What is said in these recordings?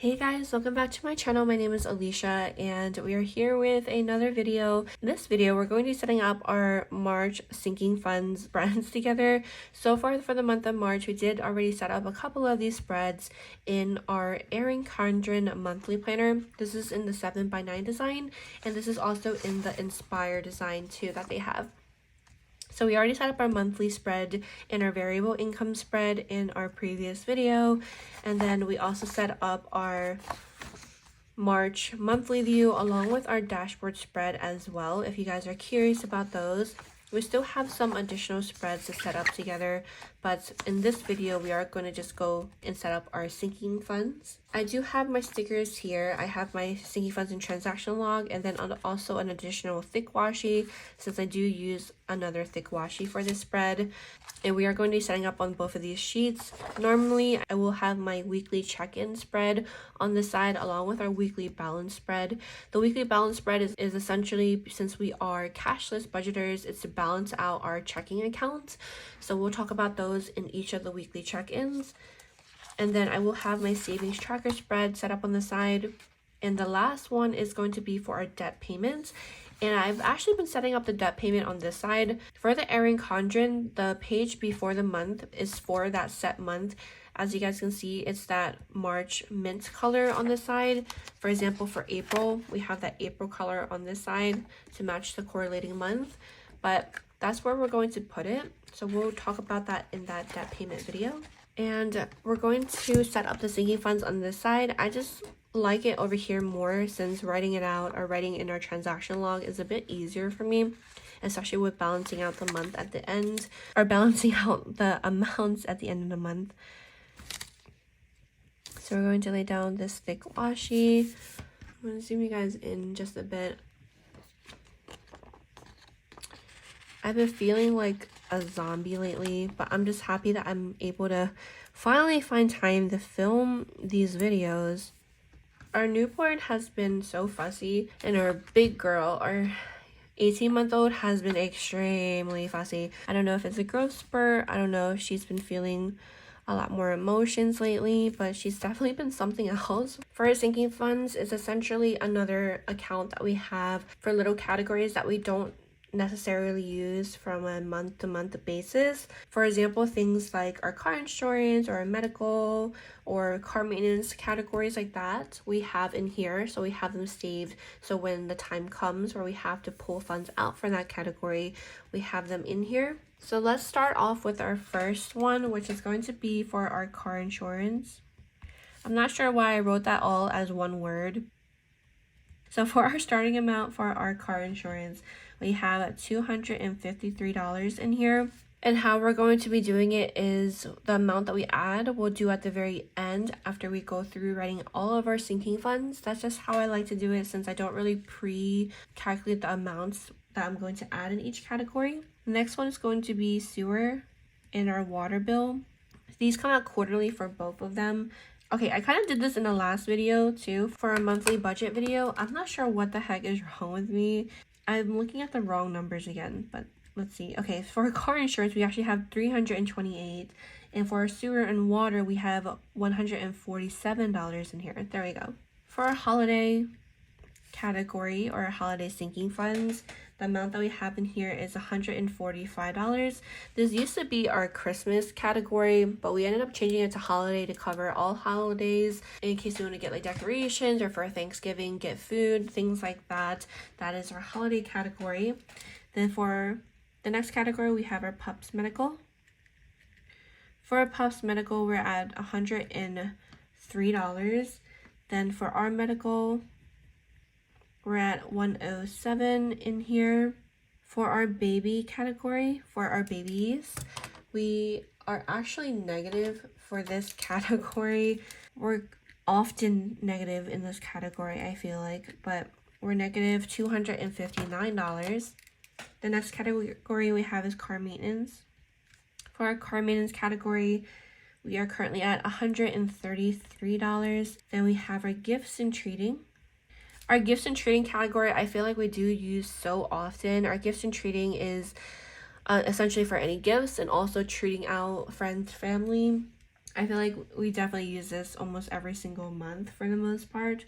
Hey guys, welcome back to my channel. My name is Alicia and we are here with another video. In this video, we're going to be setting up our March sinking funds spreads together. So far for the month of March, we did already set up a couple of these spreads in our Erin Condren monthly planner. This is in the 7x9 design, and this is also in the Inspire design too that they have. So we already set up our monthly spread and our variable income spread in our previous video. And then we also set up our March monthly view along with our dashboard spread as well. If you guys are curious about those, we still have some additional spreads to set up together, but in this video we are going to just go and set up our sinking funds. I do have my stickers here. I have my sinking funds and transaction log, and then also an additional thick washi since I do use another thick washi for this spread. And we are going to be setting up on both of these sheets. Normally I will have my weekly check-in spread on the side along with our weekly balance spread. The weekly balance spread is essentially, since we are cashless budgeters, it's to balance out our checking accounts. So we'll talk about those in each of the weekly check-ins. And then I will have my savings tracker spread set up on the side. And the last one is going to be for our debt payments. And I've actually been setting up the debt payment on this side. For the Erin Condren, the page before the month is for that set month. As you guys can see, it's that March mint color on this side. For example, for April, we have that April color on this side to match the correlating month. But that's where we're going to put it. So we'll talk about that in that debt payment video. And we're going to set up the sinking funds on this side. I just like it over here more since writing it out or writing in our transaction log is a bit easier for me, especially with balancing out the month at the end, or balancing out the amounts at the end of the month. So we're going to lay down this thick washi. I'm going to zoom you guys in just a bit. I've been feeling like a zombie lately, but I'm just happy that I'm able to finally find time to film these videos. Our newborn has been so fussy, and our big girl, our 18-month-old, has been extremely fussy. I don't know if it's a growth spurt. I don't know if she's been feeling a lot more emotions lately, but she's definitely been something else. For our sinking funds, it's essentially another account that we have for little categories that we don't necessarily use from a month-to-month basis. For example, things like our car insurance or our medical or car maintenance categories like that we have in here. So we have them saved, so when the time comes where we have to pull funds out for that category, we have them in here. So let's start off with our first one, which is going to be for our car insurance. I'm not sure why I wrote that all as one word. So for our starting amount for our car insurance, we have $253 in here. And how we're going to be doing it is the amount that we add, we'll do at the very end after we go through writing all of our sinking funds. That's just how I like to do it, since I don't really pre-calculate the amounts that I'm going to add in each category. The next one is going to be sewer and our water bill. These come out quarterly for both of them. Okay, I kind of did this in the last video too for a monthly budget video. I'm not sure what the heck is wrong with me. I'm looking at the wrong numbers again, but let's see. Okay, for our car insurance, we actually have $328. And for our sewer and water, we have $147 in here. There we go. For our holiday category or our holiday sinking funds, the amount that we have in here is $145. This used to be our Christmas category, but we ended up changing it to holiday to cover all holidays in case you want to get like decorations, or for Thanksgiving get food, things like that. That is our holiday category. Then for the next category, we have our pups medical. For our pups medical, we're at $103. Then for our medical, we're at $107 in here. For our baby category, for our babies, we are actually negative for this category. We're often negative in this category, I feel like, but we're negative $259. The next category we have is car maintenance. For our car maintenance category, we are currently at $133. Then we have our gifts and treating. Our gifts and treating category, I feel like we do use so often. Our gifts and treating is essentially for any gifts and also treating out friends, family. I feel like we definitely use this almost every single month for the most part.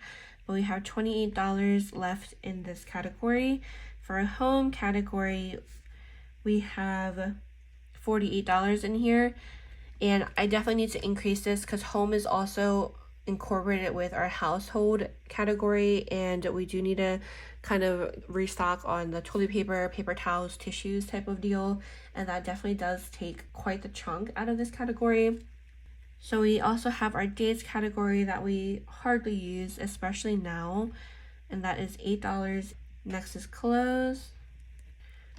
But we have $28 left in this category. For a home category, we have $48 in here. And I definitely need to increase this because home is also incorporated with our household category, and we do need to kind of restock on the toilet paper, paper towels, tissues type of deal, and that definitely does take quite the chunk out of this category. So we also have our dates category that we hardly use, especially now, and that is $8. Next is clothes.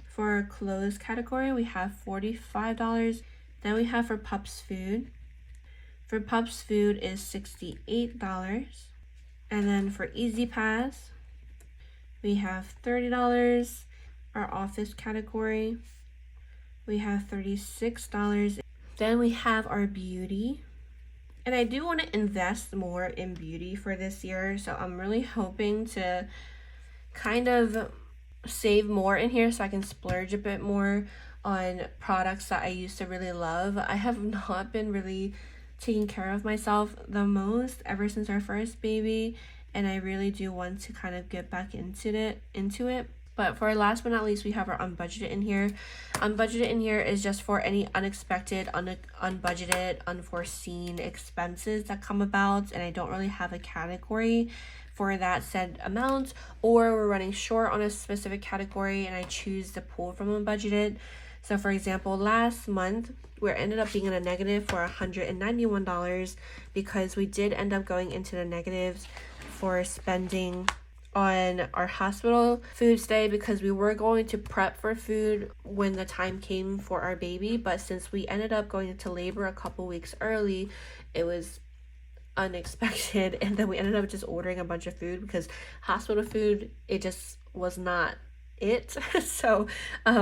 For our clothes category, we have $45. Then we have for pups food. For pups food is $68. And then for Easy Pass, we have $30. Our office category, we have $36. Then we have our beauty. And I do want to invest more in beauty for this year, so I'm really hoping to kind of save more in here so I can splurge a bit more on products that I used to really love. I have not been really taking care of myself the most ever since our first baby, and I really do want to kind of get back into it. But for last but not least, we have our unbudgeted in here. Unbudgeted in here is just for any unexpected, unbudgeted, unforeseen expenses that come about, and I don't really have a category for that said amount, or we're running short on a specific category and I choose to pull from unbudgeted. So for example, last month we ended up being in a negative for $191 because we did end up going into the negatives for spending on our hospital food stay, because we were going to prep for food when the time came for our baby, but since we ended up going into labor a couple weeks early, it was unexpected, and then we ended up just ordering a bunch of food because hospital food, it just was not it. So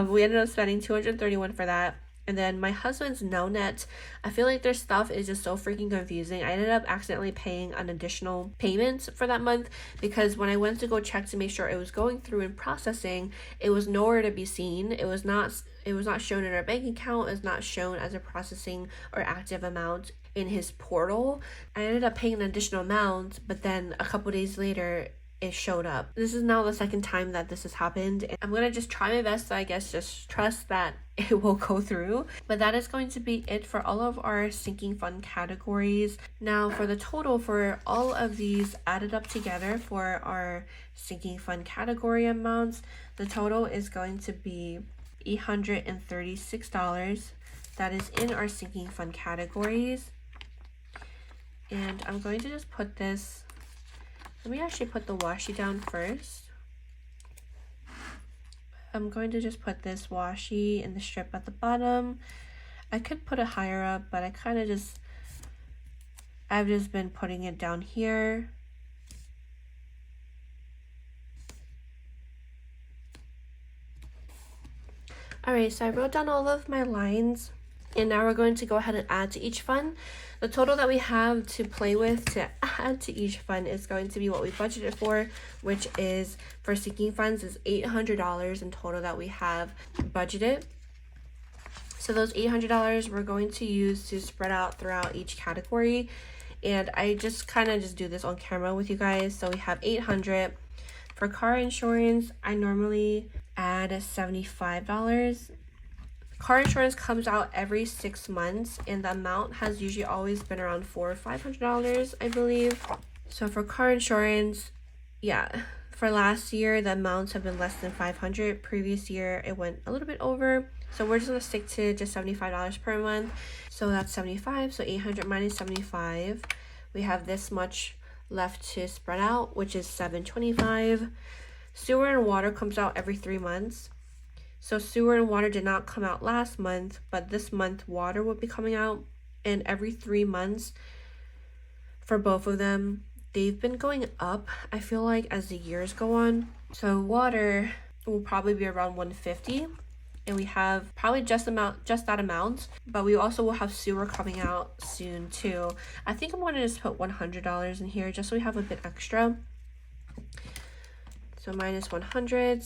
we ended up spending $231 for that. And then my husband's no net, I feel like their stuff is just so freaking confusing. I ended up accidentally paying an additional payment for that month because when I went to go check to make sure it was going through and processing, it was nowhere to be seen. It was not shown in our bank account. It's not shown as a processing or active amount in his portal. I ended up paying an additional amount, but then a couple days later it showed up. This is now the second time that this has happened, and I'm gonna just try my best to, I guess, just trust that it will go through. But that is going to be it for all of our sinking fund categories. Now for the total for all of these added up together for our sinking fund category amounts, the total is going to be $836. That is in our sinking fund categories. And I'm going to just put this, let me actually put the washi down first. I'm going to just put this washi in the strip at the bottom. I could put it higher up, but I've just been putting it down here. Alright, so I wrote down all of my lines, and now we're going to go ahead and add to each fund. The total that we have to play with to add to each fund is going to be what we budgeted for, which is for sinking funds is $800 in total that we have budgeted. So those $800 we're going to use to spread out throughout each category, and I just kind of just do this on camera with you guys. So we have $800 for car insurance. I normally add $75. Car insurance comes out every 6 months, and the amount has usually always been around $400 or $500, I believe. So for car insurance, yeah, for last year the amounts have been less than $500. Previous year it went a little bit over, so we're just gonna stick to just $75 per month. So that's 75. So 800 minus 75, we have this much left to spread out, which is $725. Sewer and water comes out every 3 months. So sewer and water did not come out last month, but this month water will be coming out, and every 3 months for both of them, they've been going up, I feel like, as the years go on. So water will probably be around $150, and we have probably just that amount, but we also will have sewer coming out soon too. I think I'm going to just put $100 in here just so we have a bit extra. So minus 100.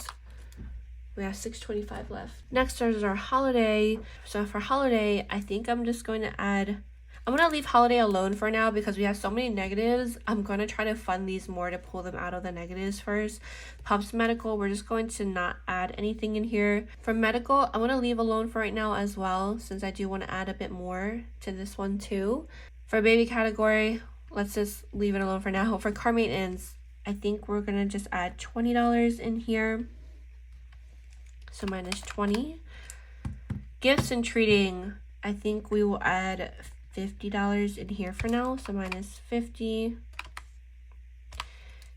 We have $625 left. Next is our holiday. So for holiday, I think I'm just going to add, I'm gonna leave holiday alone for now because we have so many negatives. I'm gonna try to fund these more to pull them out of the negatives first. Pups medical, we're just going to not add anything in here. For medical, I'm gonna leave alone for right now as well, since I do want to add a bit more to this one too. For baby category, let's just leave it alone for now. For car maintenance, I think we're gonna just add $20 in here. So minus 20. Gifts and treating, I think we will add $50 in here for now. So minus 50.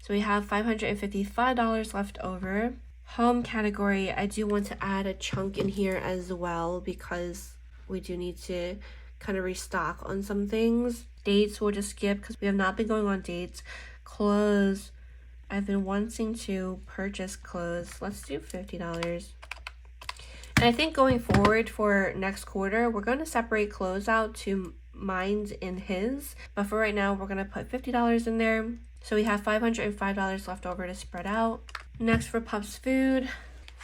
So we have $555 left over. Home category, I do want to add a chunk in here as well because we do need to kind of restock on some things. Dates we'll just skip because we have not been going on dates. Clothes, I've been wanting to purchase clothes. Let's do $50. And I think going forward for next quarter, we're going to separate clothes out to mine's and his. But for right now, we're going to put $50 in there. So we have $505 left over to spread out. Next for pups food,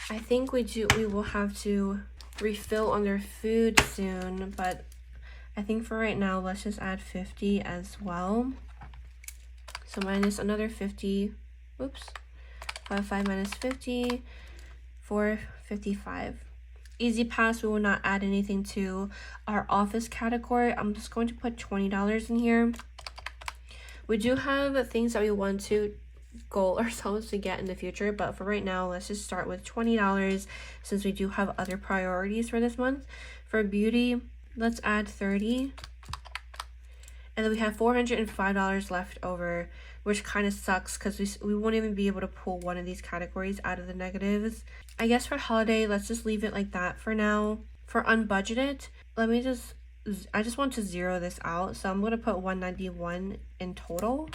I think we will have to refill on their food soon. But I think for right now, let's just add 50 as well. So minus another 50. Oops. 5 minus 50 for 55. Easy Pass, we will not add anything to our office category. I'm just going to put $20 in here. We do have things that we want to goal ourselves to get in the future, but for right now, let's just start with $20 since we do have other priorities for this month. For beauty, let's add 30. And then we have $405 left over, which kind of sucks because we won't even be able to pull one of these categories out of the negatives. I guess for holiday, let's just leave it like that for now. For unbudgeted, I just want to zero this out. So I'm going to put $191 in total.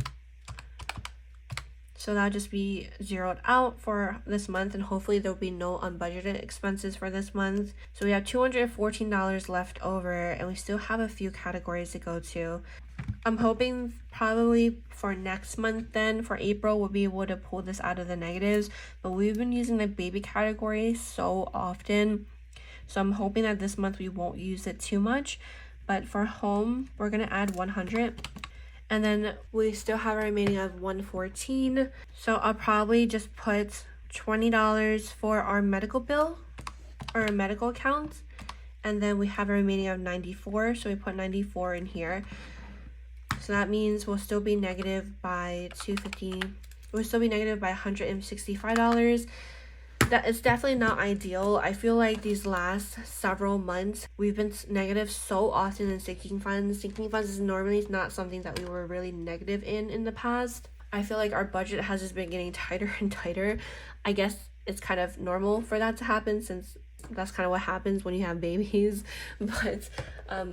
So that'll just be zeroed out for this month, and hopefully there'll be no unbudgeted expenses for this month. So we have $214 left over, and we still have a few categories to go to. I'm hoping probably for next month then, for April, we'll be able to pull this out of the negatives. But we've been using the baby category so often. So I'm hoping that this month we won't use it too much. But for home, we're going to add 100. And then we still have a remaining of 114. So I'll probably just put $20 for our medical bill or a medical account. And then we have a remaining of 94. So we put 94 in here. So that means we'll still be negative by $250. We'll still be negative by $165. That is definitely not ideal. I feel like these last several months we've been negative so often in sinking funds. Sinking funds is normally not something that we were really negative in the past. I feel like our budget has just been getting tighter and tighter. I guess it's kind of normal for that to happen since that's kind of what happens when you have babies. But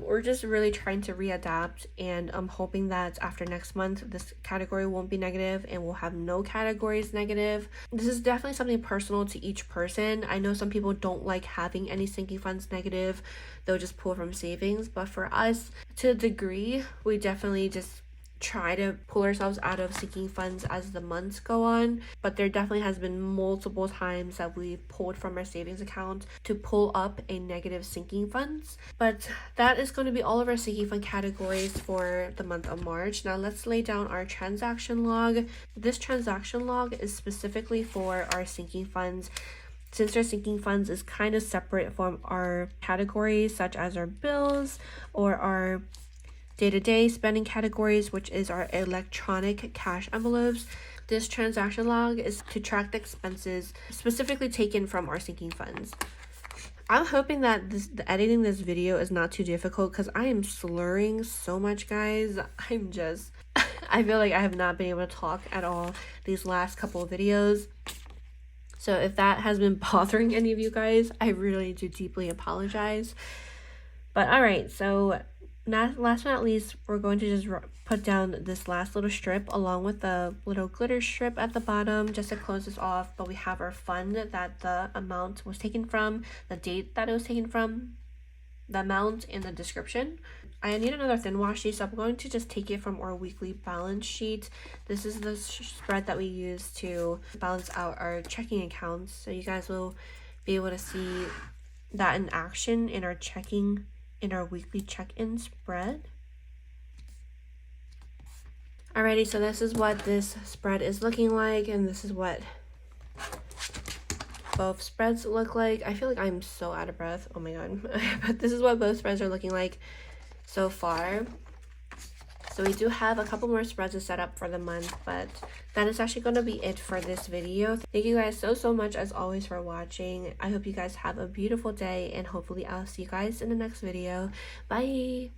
we're just really trying to readapt, and I'm hoping that after next month this category won't be negative and we'll have no categories negative. This is definitely something personal to each person. I know some people don't like having any sinking funds negative, they'll just pull from savings, but for us, to a degree, we definitely just try to pull ourselves out of sinking funds as the months go on. But there definitely has been multiple times that we've pulled from our savings account to pull up a negative sinking funds. But that is going to be all of our sinking fund categories for the month of March. Now let's lay down our transaction log. This transaction log is specifically for our sinking funds, since our sinking funds is kind of separate from our categories such as our bills or our day-to-day spending categories, which is our electronic cash envelopes. This transaction log is to track the expenses specifically taken from our sinking funds. I'm hoping that editing this video is not too difficult because I am slurring so much, guys. I feel like I have not been able to talk at all these last couple of videos. So if that has been bothering any of you guys, I really do deeply apologize. But all right, so last but not least, we're going to just put down this last little strip along with the little glitter strip at the bottom just to close this off. But we have our fund that the amount was taken from, the date that it was taken from, the amount, and the description. I need another thin wash sheet, so I'm going to just take it from our weekly balance sheet. This is the spread that we use to balance out our checking accounts. So you guys will be able to see that in action in our weekly check-in spread. Alrighty, so this is what this spread is looking like, and this is what both spreads look like. I feel like I'm so out of breath. Oh my god. But this is what both spreads are looking like so far. So we do have a couple more spreads to set up for the month, but that is actually going to be it for this video. Thank you guys so much as always for watching. I hope you guys have a beautiful day, and hopefully I'll see you guys in the next video. Bye!